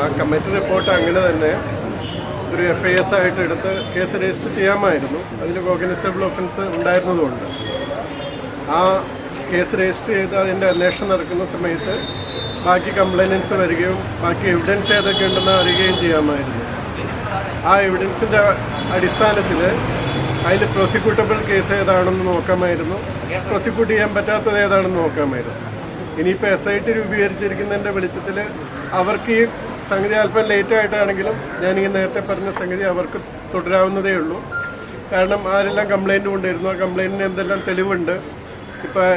ആ committee report അങ്ങനെ തന്നെ ഒരു FIS ആയിട്ട് എടുത്ത് കേസ് രജിസ്റ്റർ ചെയ്യാമായിരുന്നു. അതിൽ കോഗ്നിസബിൾ ഒഫൻസ് ഉണ്ടായിരുന്നതുകൊണ്ട് ആ കേസ് രജിസ്റ്റർ ചെയ്ത് അതിൻ്റെ അന്വേഷണം നടക്കുന്ന സമയത്ത് ബാക്കി കംപ്ലൈൻറ്റ്സ് വരികയും ബാക്കി എവിഡൻസ് ഏതൊക്കെ ഉണ്ടെന്ന് അറിയുകയും ചെയ്യാമായിരുന്നു. ആ എവിഡൻസിൻ്റെ അടിസ്ഥാനത്തിൽ അതിൽ പ്രോസിക്യൂട്ടബിൾ കേസ് ഏതാണെന്ന് നോക്കാമായിരുന്നു, പ്രോസിക്യൂട്ട് ചെയ്യാൻ പറ്റാത്തത് ഏതാണെന്ന് നോക്കാമായിരുന്നു. ഇനിയിപ്പോൾ SIT രൂപീകരിച്ചിരിക്കുന്നതിൻ്റെ വെളിച്ചത്തിൽ അവർക്ക് ഈ സംഗതി അല്പം ലേറ്റായിട്ടാണെങ്കിലും ഞാനീ നേരത്തെ പറഞ്ഞ സംഗതി അവർക്ക് തുടരാവുന്നതേ ഉള്ളൂ. കാരണം ആരെല്ലാം കംപ്ലയിൻറ്റ് കൊണ്ടിരുന്നു, ആ കംപ്ലയിൻറ്റിന് എന്തെല്ലാം തെളിവുണ്ട്. ഇപ്പോൾ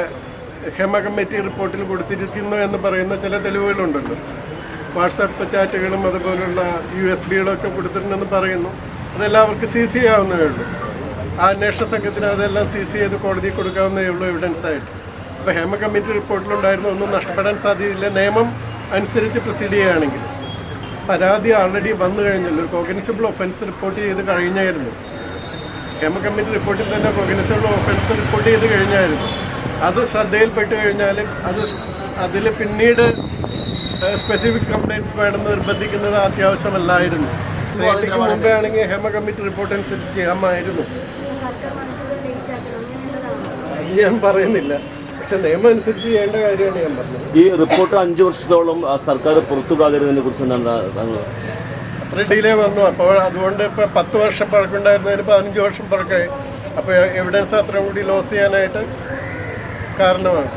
ഹേമ കമ്മിറ്റി റിപ്പോർട്ടിൽ കൊടുത്തിരിക്കുന്നു എന്ന് പറയുന്ന ചില തെളിവുകളുണ്ടല്ലോ. വാട്സാപ്പ് ചാറ്റുകളും അതുപോലുള്ള USB-കളൊക്കെ കൊടുത്തിട്ടുണ്ടെന്ന് പറയുന്നു. അതെല്ലാം അവർക്ക് സീസ് ചെയ്യാവുന്നതേ ഉള്ളൂ. ആ അന്വേഷണ സംഘത്തിന് അതെല്ലാം സീസ് ചെയ്ത് കോടതിയിൽ കൊടുക്കാവുന്നതേ ഉള്ളൂ എവിഡൻസായിട്ട്. അപ്പോൾ ഹേമ കമ്മിറ്റി റിപ്പോർട്ടിലുണ്ടായിരുന്ന ഒന്നും നഷ്ടപ്പെടാൻ സാധ്യതയില്ല. നിയമം അനുസരിച്ച് പ്രൊസീഡ് ചെയ്യുകയാണെങ്കിൽ പരാതി ആൾറെഡി വന്നു കഴിഞ്ഞല്ലോ. ഒരു കോഗ്നിസബിൾ ഒഫൻസ് റിപ്പോർട്ട് ചെയ്ത് കഴിഞ്ഞായിരുന്നു. ഹേമ കമ്മിറ്റി റിപ്പോർട്ടിൽ തന്നെ കോഗ്നിസബിൾ ഒഫൻസ് റിപ്പോർട്ട് ചെയ്ത് കഴിഞ്ഞായിരുന്നു. അത് ശ്രദ്ധയിൽപ്പെട്ട് കഴിഞ്ഞാൽ അതിൽ പിന്നീട് സ്പെസിഫിക് കംപ്ലയിൻറ്റ്സ് വേണമെന്ന് നിർബന്ധിക്കുന്നത് അത്യാവശ്യമല്ലായിരുന്നു. SITക്ക് മുമ്പേ ആണെങ്കിൽ ഹേമ കമ്മിറ്റി റിപ്പോർട്ട് അനുസരിച്ച് ചെയ്യാമായിരുന്നു. ഞാൻ പറയുന്നില്ല, പക്ഷെ നിയമം അനുസരിച്ച് ചെയ്യേണ്ട കാര്യമാണ് ഞാൻ പറഞ്ഞത്. ഈ റിപ്പോർട്ട് 5 വർഷത്തോളം സർക്കാർ പുറത്തു കാതിരുന്നതിനെ കുറിച്ച് എന്താണ് താങ്കൾ? അത്ര ഡിലേ വന്നു. അപ്പോൾ അതുകൊണ്ട് ഇപ്പോൾ 10 വർഷം പഴക്കമുണ്ടായിരുന്നതിന് 15 വർഷം പഴക്കമായി. അപ്പോൾ എവിഡൻസ് അത്രയും കൂടി ലോസ് ചെയ്യാനായിട്ട് കാരണമാണ്.